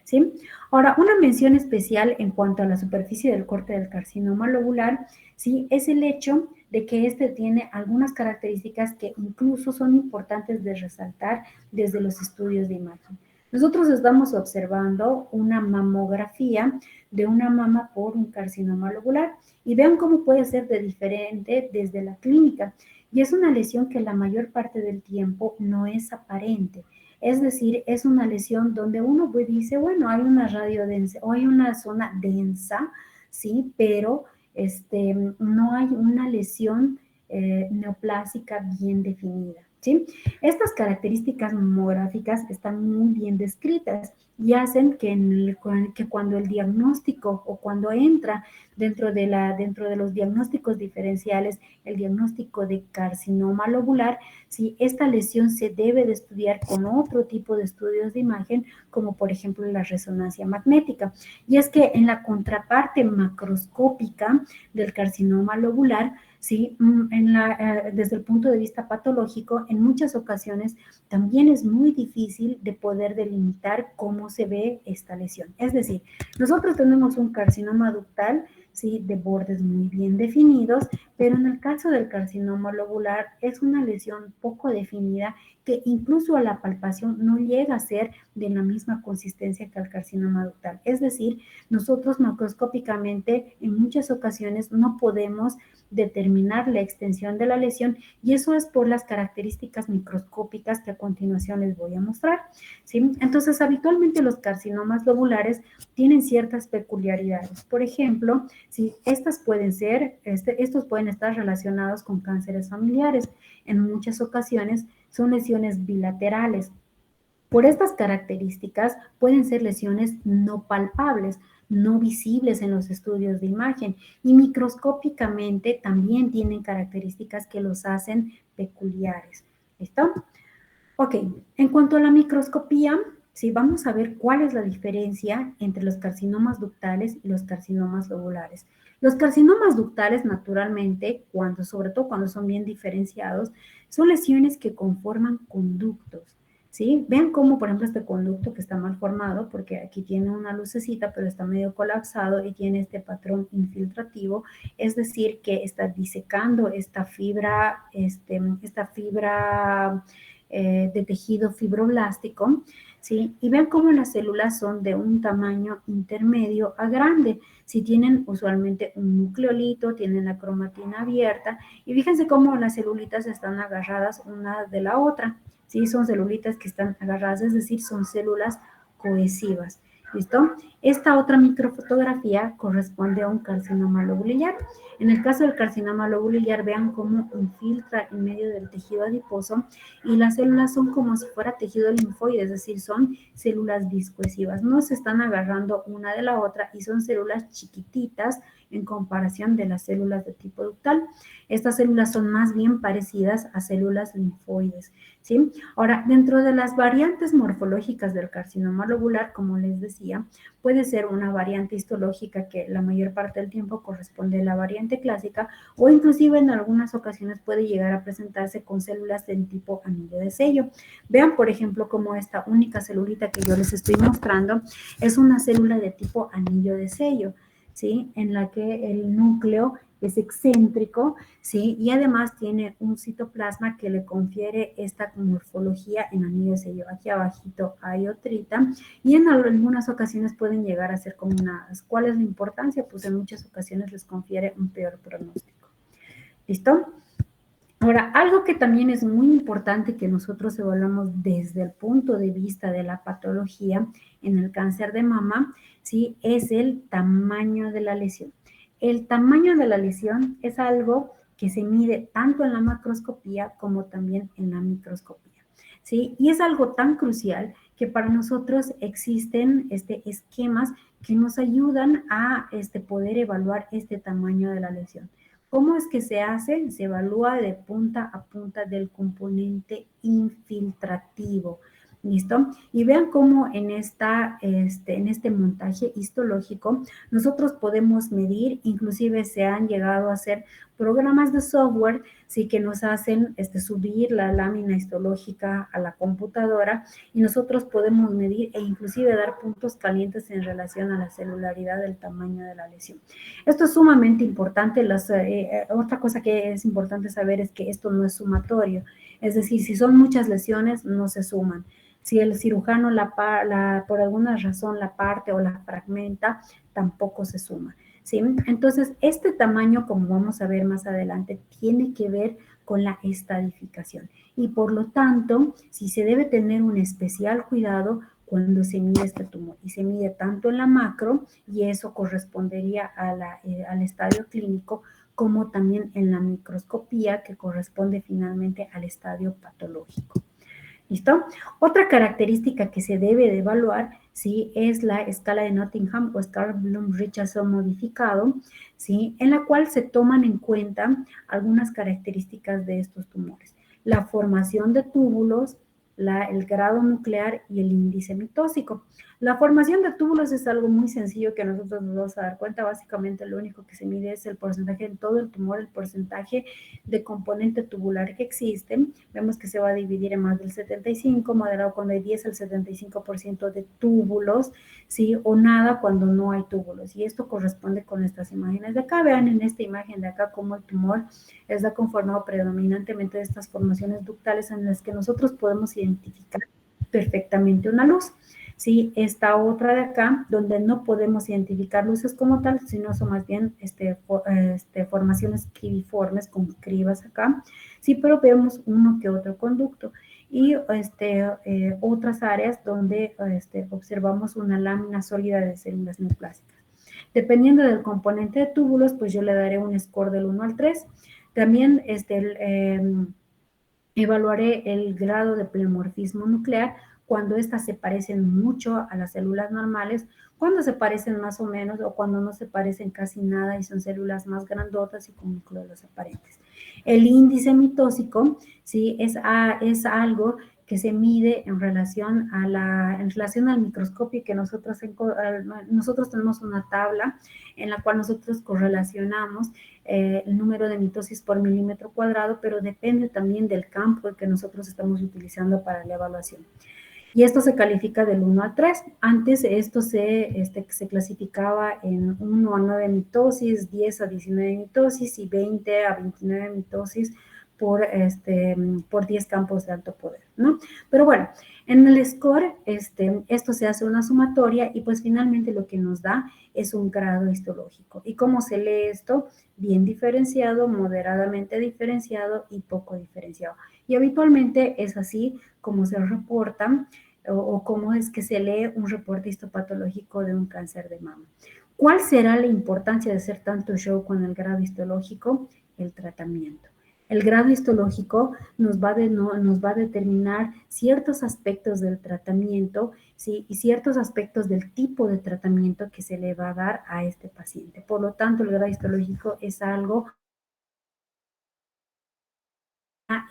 ¿Sí? Ahora, una mención especial en cuanto a la superficie del corte del carcinoma lobular, ¿sí? Es el hecho de que este tiene algunas características que incluso son importantes de resaltar desde los estudios de imagen. Nosotros estamos observando una mamografía de una mama por un carcinoma lobular, y vean cómo puede ser de diferente desde la clínica. Y es una lesión que la mayor parte del tiempo no es aparente. Es decir, es una lesión donde uno dice, bueno, hay una radio densa o hay una zona densa, sí, pero no hay una lesión neoplásica bien definida. ¿Sí? Estas características mamográficas están muy bien descritas y hacen que cuando el diagnóstico o cuando entra dentro de los diagnósticos diferenciales, el diagnóstico de carcinoma lobular, si esta lesión se debe de estudiar con otro tipo de estudios de imagen, como por ejemplo la resonancia magnética. Y es que en la contraparte macroscópica del carcinoma lobular, ¿sí? Desde el punto de vista patológico, en muchas ocasiones también es muy difícil de poder delimitar cómo se ve esta lesión. Es decir, nosotros tenemos un carcinoma ductal, ¿sí? De bordes muy bien definidos, pero en el caso del carcinoma lobular es una lesión poco definida que incluso a la palpación no llega a ser de la misma consistencia que el carcinoma ductal. Es decir, nosotros macroscópicamente en muchas ocasiones no podemos determinar la extensión de la lesión, y eso es por las características microscópicas que a continuación les voy a mostrar. ¿Sí? Entonces, habitualmente los carcinomas lobulares tienen ciertas peculiaridades. Por ejemplo, si estos pueden estar relacionados con cánceres familiares. En muchas ocasiones son lesiones bilaterales. Por estas características pueden ser lesiones no palpables, no visibles en los estudios de imagen, y microscópicamente también tienen características que los hacen peculiares. ¿Listo? Ok, en cuanto a la microscopía, sí, vamos a ver cuál es la diferencia entre los carcinomas ductales y los carcinomas lobulares. Los carcinomas ductales, naturalmente, sobre todo cuando son bien diferenciados, son lesiones que conforman conductos. ¿Sí? Vean cómo, por ejemplo, este conducto que está mal formado, porque aquí tiene una lucecita, pero está medio colapsado y tiene este patrón infiltrativo, es decir, que está disecando esta fibra de tejido fibroblástico, ¿sí? Y vean cómo las células son de un tamaño intermedio a grande. Si tienen usualmente un nucleolito, tienen la cromatina abierta, y fíjense cómo las celulitas están agarradas una de la otra, ¿sí? Son celulitas que están agarradas, es decir, son células cohesivas. ¿Listo? Esta otra microfotografía corresponde a un carcinoma lobulillar. En el caso del carcinoma lobulillar, vean cómo infiltra en medio del tejido adiposo y las células son como si fuera tejido linfoide, es decir, son células viscoesivas. No se están agarrando una de la otra y son células chiquititas en comparación de las células de tipo ductal. Estas células son más bien parecidas a células linfoides, ¿sí? Ahora, dentro de las variantes morfológicas del carcinoma lobular, como les decía, puede ser una variante histológica que la mayor parte del tiempo corresponde a la variante clásica o inclusive en algunas ocasiones puede llegar a presentarse con células del tipo anillo de sello. Vean, por ejemplo, cómo esta única celulita que yo les estoy mostrando es una célula de tipo anillo de sello, ¿sí? En la que el núcleo es excéntrico, ¿sí? Y además tiene un citoplasma que le confiere esta morfología en anillo de sello. Aquí abajito hay otrita y en algunas ocasiones pueden llegar a ser combinadas. ¿Cuál es la importancia? Pues en muchas ocasiones les confiere un peor pronóstico. ¿Listo? Ahora, algo que también es muy importante que nosotros evaluamos desde el punto de vista de la patología en el cáncer de mama, ¿sí? Es el tamaño de la lesión. El tamaño de la lesión es algo que se mide tanto en la macroscopía como también en la microscopía, ¿sí? Y es algo tan crucial que para nosotros existen esquemas que nos ayudan a poder evaluar este tamaño de la lesión. ¿Cómo es que se hace? Se evalúa de punta a punta del componente infiltrativo. ¿Listo? Y vean cómo en este montaje histológico nosotros podemos medir, inclusive se han llegado a hacer programas de software, sí que nos hacen subir la lámina histológica a la computadora y nosotros podemos medir e inclusive dar puntos calientes en relación a la celularidad del tamaño de la lesión. Esto es sumamente importante. Otra cosa que es importante saber es que esto no es sumatorio. Es decir, si son muchas lesiones, no se suman. Si el cirujano por alguna razón la parte o la fragmenta, tampoco se suma. ¿Sí? Entonces, este tamaño, como vamos a ver más adelante, tiene que ver con la estadificación. Y por lo tanto, si se debe tener un especial cuidado cuando se mide este tumor. Y se mide tanto en la macro, y eso correspondería al estadio clínico, como también en la microscopía, que corresponde finalmente al estadio patológico. ¿Listo? Otra característica que se debe de evaluar, ¿sí? Es la escala de Nottingham o Stahl-Bloom-Richardson modificado, ¿sí? En la cual se toman en cuenta algunas características de estos tumores. La formación de túbulos, el grado nuclear y el índice mitóxico. La formación de túbulos es algo muy sencillo que nosotros nos vamos a dar cuenta. Básicamente lo único que se mide es el porcentaje en todo el tumor, el porcentaje de componente tubular que existe. Vemos que se va a dividir en más del 75, moderado cuando hay 10 al 75% de túbulos, ¿sí? O nada cuando no hay túbulos. Y esto corresponde con estas imágenes de acá. Vean en esta imagen de acá cómo el tumor está conformado predominantemente de estas formaciones ductales en las que nosotros podemos identificar perfectamente una luz. ¿Sí? Esta otra de acá, donde no podemos identificar luces como tal, sino son más bien formaciones cribiformes con cribas acá, sí, pero vemos uno que otro conducto. Y otras áreas donde observamos una lámina sólida de células neoplásicas. Dependiendo del componente de túbulos, pues yo le daré un score del 1 al 3. También evaluaré el grado de pleomorfismo nuclear cuando éstas se parecen mucho a las células normales, cuando se parecen más o menos o cuando no se parecen casi nada y son células más grandotas y con núcleos aparentes. El índice mitóxico, ¿sí? Es algo que se mide en relación al microscopio que nosotros tenemos una tabla en la cual nosotros correlacionamos el número de mitosis por milímetro cuadrado, pero depende también del campo que nosotros estamos utilizando para la evaluación. Y esto se califica del 1 a 3. Antes esto se clasificaba en 1 a 9 mitosis, 10 a 19 mitosis y 20 a 29 mitosis por 10 campos de alto poder, ¿no? Pero bueno, en el score, esto se hace una sumatoria y pues finalmente lo que nos da es un grado histológico. ¿Y cómo se lee esto? Bien diferenciado, moderadamente diferenciado y poco diferenciado. Y habitualmente es así como se reportan o cómo es que se lee un reporte histopatológico de un cáncer de mama. ¿Cuál será la importancia de hacer tanto show con el grado histológico? El tratamiento. El grado histológico nos va a determinar ciertos aspectos del tratamiento, ¿sí? Y ciertos aspectos del tipo de tratamiento que se le va a dar a este paciente. Por lo tanto, el grado histológico es algo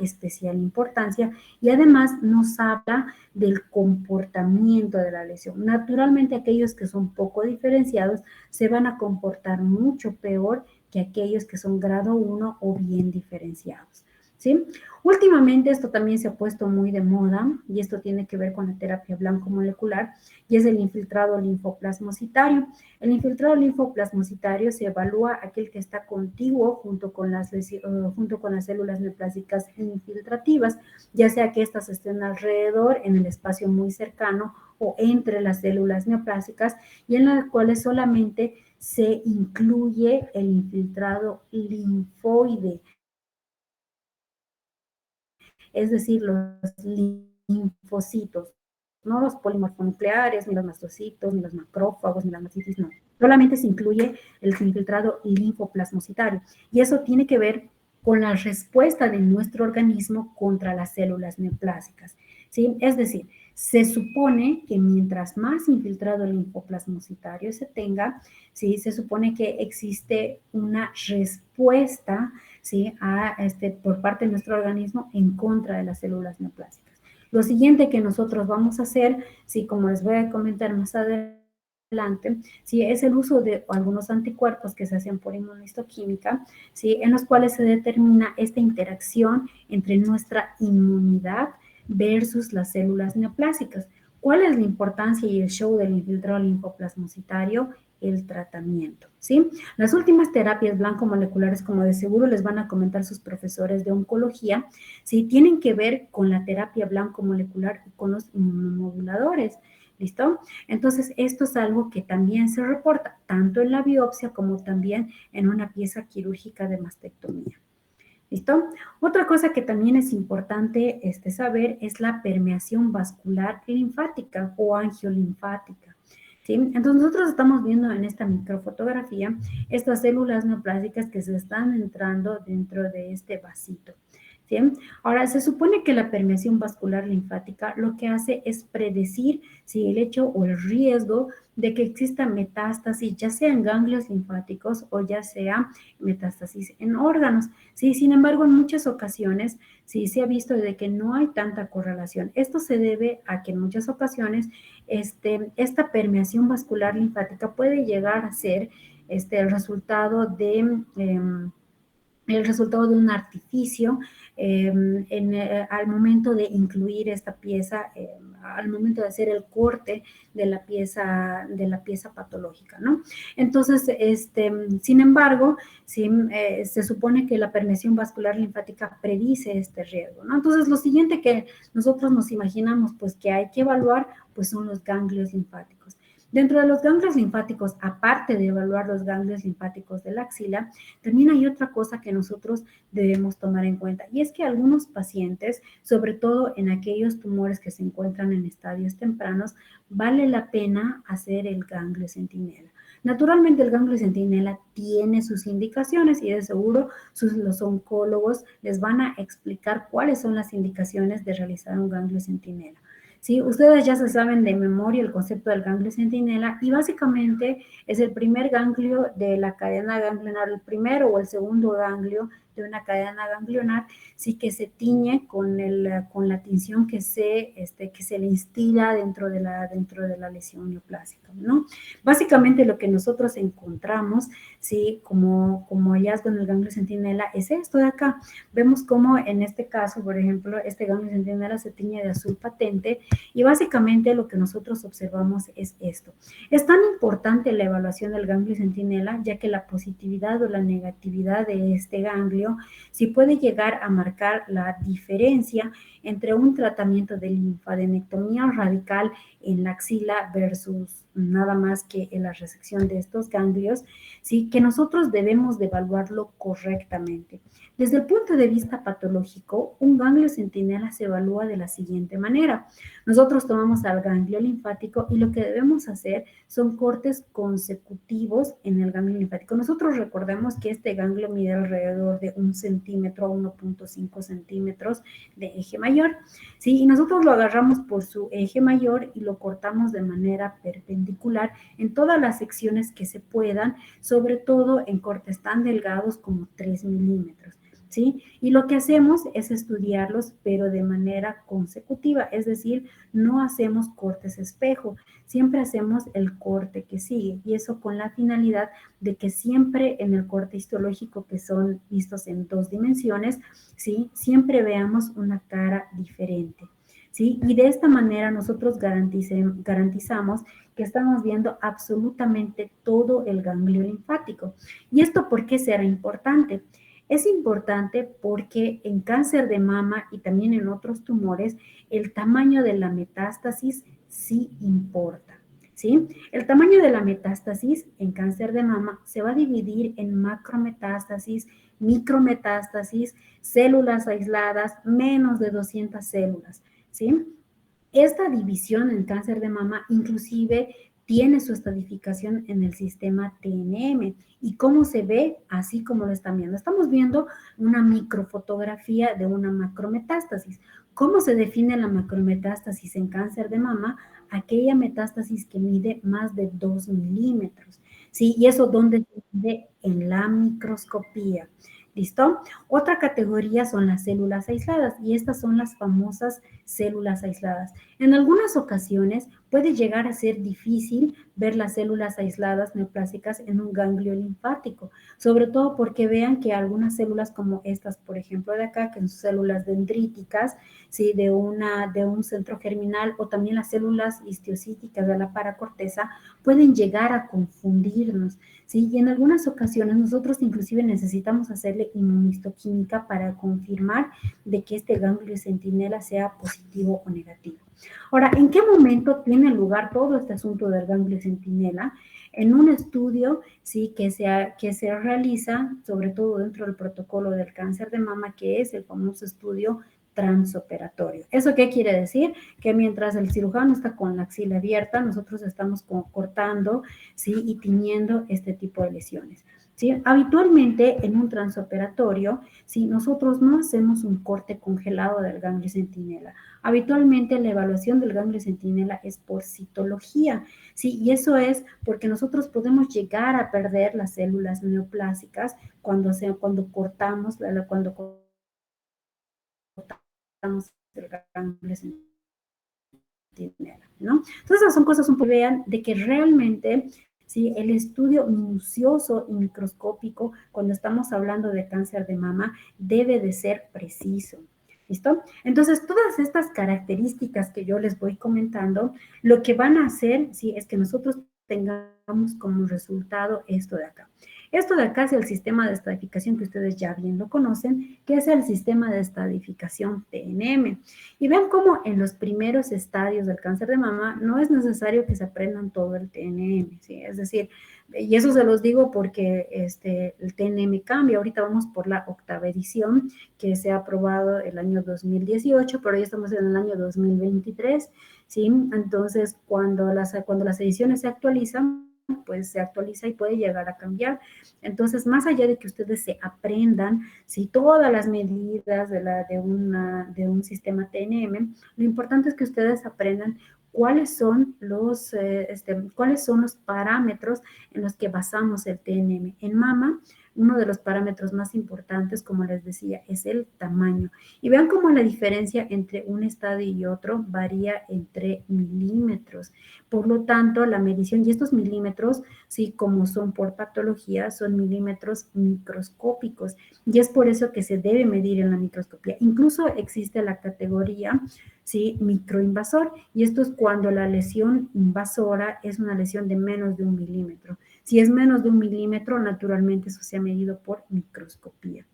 especial importancia y además nos habla del comportamiento de la lesión. Naturalmente, aquellos que son poco diferenciados se van a comportar mucho peor que aquellos que son grado 1 o bien diferenciados. ¿Sí? Últimamente esto también se ha puesto muy de moda y esto tiene que ver con la terapia blanco-molecular y es el infiltrado linfoplasmocitario. El infiltrado linfoplasmocitario se evalúa aquel que está contiguo junto con las células neoplásicas infiltrativas, ya sea que éstas estén alrededor en el espacio muy cercano o entre las células neoplásicas y en las cuales solamente se incluye el infiltrado linfoide, es decir, los linfocitos, no los polimorfonucleares, ni los mastocitos, ni los macrófagos, ni las mastitis, no. Solamente se incluye el infiltrado linfoplasmocitario. Y eso tiene que ver con la respuesta de nuestro organismo contra las células neoplásicas. ¿Sí? Es decir, se supone que mientras más infiltrado linfoplasmocitario se tenga, ¿sí? Se supone que existe una respuesta, ¿sí? Por parte de nuestro organismo en contra de las células neoplásicas. Lo siguiente que nosotros vamos a hacer, sí, como les voy a comentar más adelante, sí, es el uso de algunos anticuerpos que se hacen por inmunohistoquímica, sí, en los cuales se determina esta interacción entre nuestra inmunidad versus las células neoplásicas. ¿Cuál es la importancia y el show del infiltrado linfoplasmocitario? El tratamiento, ¿sí? Las últimas terapias blanco-moleculares, como de seguro les van a comentar sus profesores de oncología, ¿sí? Tienen que ver con la terapia blanco-molecular y con los inmunomoduladores, ¿listo? Entonces, esto es algo que también se reporta, tanto en la biopsia como también en una pieza quirúrgica de mastectomía. ¿Listo? Otra cosa que también es importante saber es la permeación vascular linfática o angiolinfática. ¿Sí? Entonces nosotros estamos viendo en esta microfotografía estas células neoplásicas que se están entrando dentro de este vasito. ¿Sí? Ahora, se supone que la permeación vascular linfática lo que hace es predecir si el hecho o el riesgo de que exista metástasis, ya sea en ganglios linfáticos o ya sea metástasis en órganos. Sí, sin embargo, en muchas ocasiones sí se ha visto de que no hay tanta correlación. Esto se debe a que en muchas ocasiones esta permeación vascular linfática puede llegar a ser el resultado de un artificio al momento de incluir esta pieza, al momento de hacer el corte de la pieza patológica, ¿no? Entonces, sin embargo, sí, se supone que la permeación vascular linfática predice este riesgo, ¿no? Entonces, lo siguiente que nosotros nos imaginamos, pues, que hay que evaluar, pues, son los ganglios linfáticos. Dentro de los ganglios linfáticos, aparte de evaluar los ganglios linfáticos de la axila, también hay otra cosa que nosotros debemos tomar en cuenta y es que algunos pacientes, sobre todo en aquellos tumores que se encuentran en estadios tempranos, vale la pena hacer el ganglio centinela. Naturalmente el ganglio centinela tiene sus indicaciones y de seguro los oncólogos les van a explicar cuáles son las indicaciones de realizar un ganglio centinela. ¿Sí? Ustedes ya se saben de memoria el concepto del ganglio centinela y básicamente es el primer ganglio de la cadena ganglionar, el primero o el segundo ganglio de una cadena ganglionar, sí que se tiñe con la tinción que se le instila dentro de la lesión neoplásica, ¿no? Básicamente lo que nosotros encontramos, sí, como hallazgo en el ganglio centinela es esto de acá. Vemos cómo en este caso, por ejemplo, este ganglio centinela se tiñe de azul patente Y básicamente lo que nosotros observamos es esto. Es tan importante la evaluación del ganglio centinela, ya que la positividad o la negatividad de este ganglio sí puede llegar a marcar la diferencia entre un tratamiento de linfadenectomía radical en la axila versus nada más que en la resección de estos ganglios, ¿sí? Que nosotros debemos de evaluarlo correctamente. Desde el punto de vista patológico, un ganglio centinela se evalúa de la siguiente manera. Nosotros tomamos al ganglio linfático y lo que debemos hacer son cortes consecutivos en el ganglio linfático. Nosotros recordemos que este ganglio mide alrededor de 1 centímetro a 1.5 centímetros de eje mayor, ¿sí? Y nosotros lo agarramos por su eje mayor y lo cortamos de manera perpendicular en todas las secciones que se puedan, sobre todo en cortes tan delgados como 3 milímetros. ¿Sí? Y lo que hacemos es estudiarlos, pero de manera consecutiva, es decir, no hacemos cortes espejo, siempre hacemos el corte que sigue, y eso con la finalidad de que siempre en el corte histológico, que son vistos en 2 dimensiones, ¿sí? Siempre veamos una cara diferente. ¿Sí? Y de esta manera nosotros garantizamos que estamos viendo absolutamente todo el ganglio linfático. ¿Y esto por qué será importante? Es importante porque en cáncer de mama y también en otros tumores, el tamaño de la metástasis sí importa. ¿Sí? El tamaño de la metástasis en cáncer de mama se va a dividir en macrometástasis, micrometástasis, células aisladas, menos de 200 células. ¿Sí? Esta división en cáncer de mama inclusive tiene su estadificación en el sistema TNM. ¿Y cómo se ve? Así como lo están viendo. Estamos viendo una microfotografía de una macrometástasis. ¿Cómo se define la macrometástasis en cáncer de mama? Aquella metástasis que mide más de 2 milímetros. ¿Sí? ¿Y eso dónde se mide? En la microscopía. ¿Listo? Otra categoría son las células aisladas y estas son las famosas células aisladas. En algunas ocasiones puede llegar a ser difícil ver las células aisladas neoplásicas en un ganglio linfático, sobre todo porque vean que algunas células como estas, por ejemplo, de acá, que son células dendríticas, ¿sí? de un centro germinal, o también las células histiocíticas de la paracorteza, pueden llegar a confundirnos. ¿Sí? Y en algunas ocasiones nosotros inclusive necesitamos hacerle inmunistoquímica para confirmar de que este ganglio centinela sea positivo o negativo. Ahora, ¿en qué momento tiene lugar todo este asunto del ganglio centinela? En un estudio, sí, que se realiza, sobre todo dentro del protocolo del cáncer de mama, que es el famoso estudio transoperatorio. ¿Eso qué quiere decir? Que mientras el cirujano está con la axila abierta, nosotros estamos cortando, ¿sí? Y tiñendo este tipo de lesiones. ¿Sí? Habitualmente en un transoperatorio, ¿sí? Nosotros no hacemos un corte congelado del ganglio centinela. Habitualmente la evaluación del ganglio centinela es por citología, ¿sí? Y eso es porque nosotros podemos llegar a perder las células neoplásicas cuando cortamos, cuando cortamos el ganglio centinela, ¿no? Entonces esas son cosas un poco vean de que realmente, ¿sí? El estudio minucioso y microscópico cuando estamos hablando de cáncer de mama debe de ser preciso. ¿Listo? Entonces, todas estas características que yo les voy comentando, lo que van a hacer, sí, es que nosotros tengamos como resultado esto de acá. Esto de acá es el sistema de estadificación que ustedes ya bien lo conocen, que es el sistema de estadificación TNM. Y vean cómo en los primeros estadios del cáncer de mama no es necesario que se aprendan todo el TNM, ¿sí? Es decir, y eso se los digo porque el TNM cambia. Ahorita vamos por la 8ª edición que se ha aprobado el año 2018, pero ya estamos en el año 2023, ¿sí? Entonces, cuando las ediciones se actualizan, pues se actualiza y puede llegar a cambiar. Entonces, más allá de que ustedes se aprendan, ¿sí? Todas las medidas de un sistema TNM, lo importante es que ustedes aprendan cuáles son los parámetros en los que basamos el TNM. En mama, uno de los parámetros más importantes, como les decía, es el tamaño. Y vean cómo la diferencia entre un estadio y otro varía entre milímetros. Por lo tanto, la medición, y estos milímetros, sí, como son por patología, son milímetros microscópicos. Y es por eso que se debe medir en la microscopía. Incluso existe la categoría, ¿sí?, microinvasor, y esto es cuando la lesión invasora es una lesión de menos de 1 milímetro. Si es menos de 1 milímetro, naturalmente eso se ha medido por microscopía.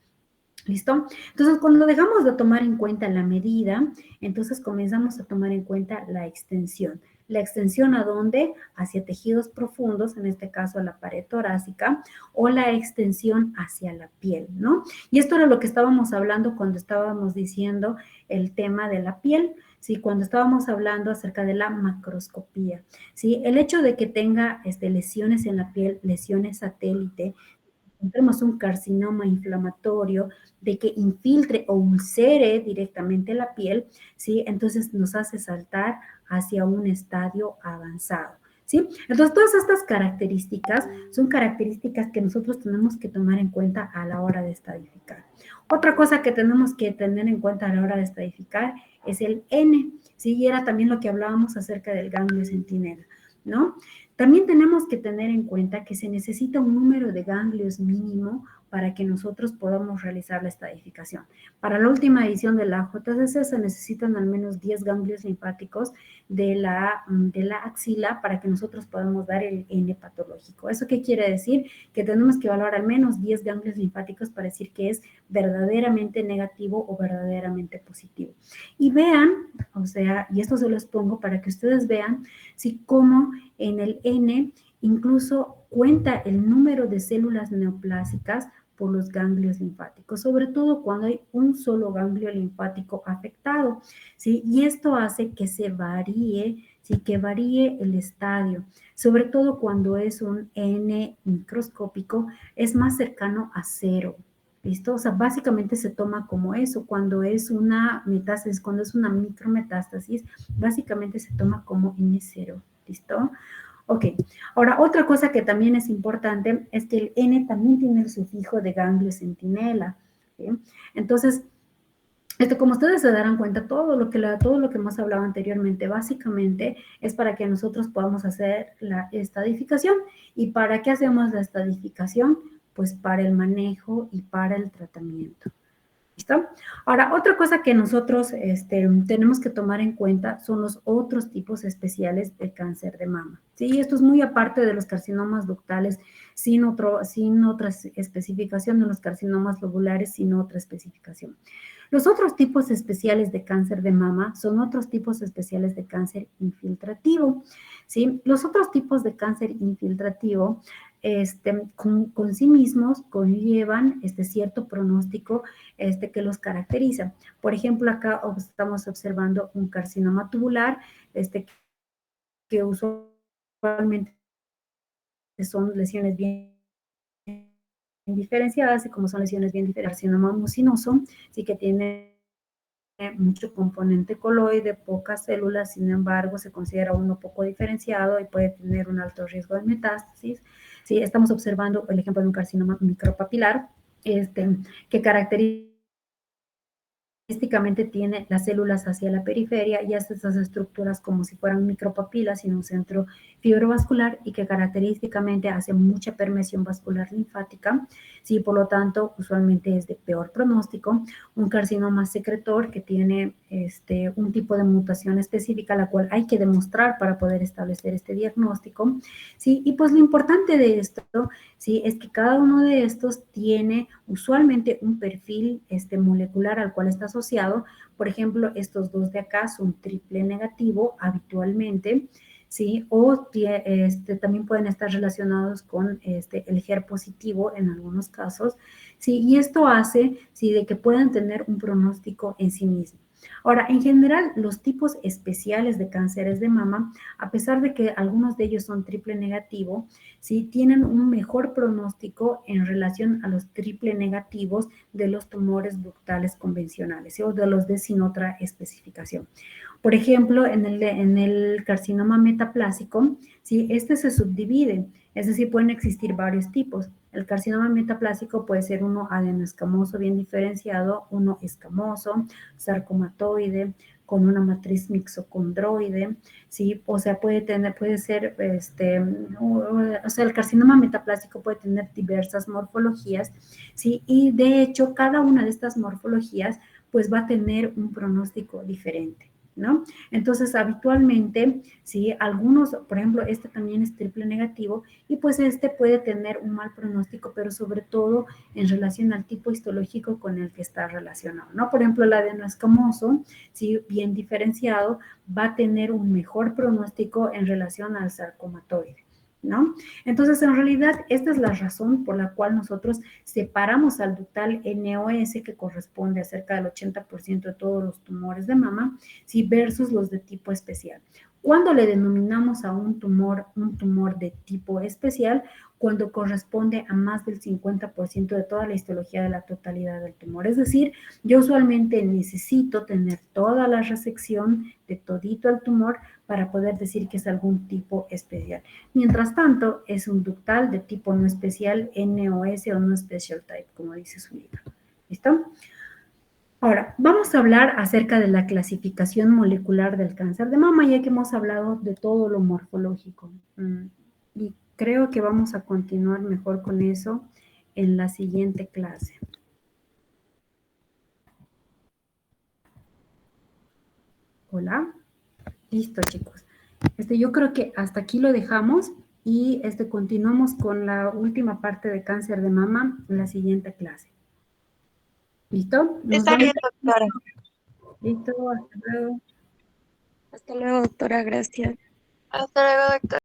¿Listo? Entonces, cuando dejamos de tomar en cuenta la medida, entonces comenzamos a tomar en cuenta la extensión. ¿La extensión a dónde? Hacia tejidos profundos, en este caso a la pared torácica, o la extensión hacia la piel, ¿no? Y esto era lo que estábamos hablando cuando estábamos diciendo el tema de la piel, ¿sí? Cuando estábamos hablando acerca de la macroscopía, ¿sí? El hecho de que tenga lesiones en la piel, lesiones satélite, encontremos un carcinoma inflamatorio, de que infiltre o ulcere directamente la piel, ¿sí? Entonces nos hace saltar hacia un estadio avanzado, ¿sí? Entonces todas estas características son características que nosotros tenemos que tomar en cuenta a la hora de estadificar. Otra cosa que tenemos que tener en cuenta a la hora de estadificar es el N, ¿sí? Y era también lo que hablábamos acerca del ganglio centinela, ¿no? También tenemos que tener en cuenta que se necesita un número de ganglios mínimo para que nosotros podamos realizar la estadificación. Para la última edición de la JCC se necesitan al menos 10 ganglios linfáticos de la axila para que nosotros podamos dar el N patológico. ¿Eso qué quiere decir? Que tenemos que evaluar al menos 10 ganglios linfáticos para decir que es verdaderamente negativo o verdaderamente positivo. Y vean, o sea, y esto se los pongo para que ustedes vean, si cómo en el N incluso cuenta el número de células neoplásicas por los ganglios linfáticos, sobre todo cuando hay un solo ganglio linfático afectado, ¿sí? Y esto hace que se varíe, ¿sí? Que varíe el estadio, sobre todo cuando es un N microscópico, es más cercano a 0. ¿Listo? O sea, básicamente se toma como eso. Cuando es una metástasis, cuando es una micrometástasis, básicamente se toma como N0. ¿Listo? Ok, ahora otra cosa que también es importante es que el N también tiene el sufijo de ganglio centinela. ¿Sí? Entonces, como ustedes se darán cuenta, todo lo que hemos hablado anteriormente, básicamente es para que nosotros podamos hacer la estadificación. ¿Y para qué hacemos la estadificación? Pues para el manejo y para el tratamiento. ¿Listo? Ahora, otra cosa que nosotros tenemos que tomar en cuenta son los otros tipos especiales de cáncer de mama. ¿Sí? Esto es muy aparte de los carcinomas ductales, sin otra especificación, de los carcinomas lobulares, sin otra especificación. Los otros tipos especiales de cáncer de mama son otros tipos especiales de cáncer infiltrativo, ¿sí? Los otros tipos de cáncer infiltrativo con sí mismos conllevan cierto pronóstico que los caracteriza. Por ejemplo, acá estamos observando un carcinoma tubular, que usualmente son lesiones bien diferenciadas, y como son lesiones bien diferenciadas, carcinoma mucinoso, sí que tiene mucho componente coloide, pocas células, sin embargo, se considera uno poco diferenciado y puede tener un alto riesgo de metástasis. Sí, estamos observando el ejemplo de un carcinoma micropapilar, que caracteriza tiene las células hacia la periferia y hace esas estructuras como si fueran micropapilas en un centro fibrovascular, y que característicamente hace mucha permeación vascular linfática, ¿sí? Por lo tanto, usualmente es de peor pronóstico. Un carcinoma secretor que tiene un tipo de mutación específica, la cual hay que demostrar para poder establecer este diagnóstico, ¿sí? Y pues lo importante de esto, ¿sí?, es que cada uno de estos tiene usualmente un perfil molecular al cual está asociado. Por ejemplo, estos dos de acá son triple negativo habitualmente, ¿sí? O también pueden estar relacionados con el HER positivo en algunos casos, ¿sí? Y esto hace, ¿sí?, de que puedan tener un pronóstico en sí mismo. Ahora, en general, los tipos especiales de cánceres de mama, a pesar de que algunos de ellos son triple negativo, ¿sí?, tienen un mejor pronóstico en relación a los triple negativos de los tumores ductales convencionales, ¿sí?, o de los de sin otra especificación. Por ejemplo, en el carcinoma metaplásico, ¿sí? Este se subdivide, es decir, pueden existir varios tipos. El carcinoma metaplásico puede ser uno adenoescamoso bien diferenciado, uno escamoso, sarcomatoide, con una matriz mixocondroide, ¿sí? O sea, puede ser, o sea, el carcinoma metaplásico puede tener diversas morfologías, ¿sí? Y de hecho, cada una de estas morfologías, pues va a tener un pronóstico diferente, ¿no? Entonces, habitualmente, ¿sí? Algunos, por ejemplo, este también es triple negativo y pues este puede tener un mal pronóstico, pero sobre todo en relación al tipo histológico con el que está relacionado, ¿no? Por ejemplo, el adenoescamoso, ¿sí? Bien diferenciado, va a tener un mejor pronóstico en relación al sarcomatoide, ¿no? Entonces, en realidad, esta es la razón por la cual nosotros separamos al ductal NOS, que corresponde a cerca del 80% de todos los tumores de mama, ¿sí? Versus los de tipo especial. ¿Cuándo le denominamos a un tumor de tipo especial? Cuando corresponde a más del 50% de toda la histología de la totalidad del tumor. Es decir, yo usualmente necesito tener toda la resección de todito el tumor para poder decir que es algún tipo especial. Mientras tanto, es un ductal de tipo no especial, NOS o no special type, como dice su libro. ¿Listo? Ahora, vamos a hablar acerca de la clasificación molecular del cáncer de mama, ya que hemos hablado de todo lo morfológico. Y creo que vamos a continuar mejor con eso en la siguiente clase. Hola. Listo, chicos. Yo creo que hasta aquí lo dejamos y continuamos con la última parte de cáncer de mama en la siguiente clase. ¿Listo? Nos Está vemos. bien, doctora. Listo, hasta luego. Hasta luego, doctora. Gracias. Hasta luego, doctora.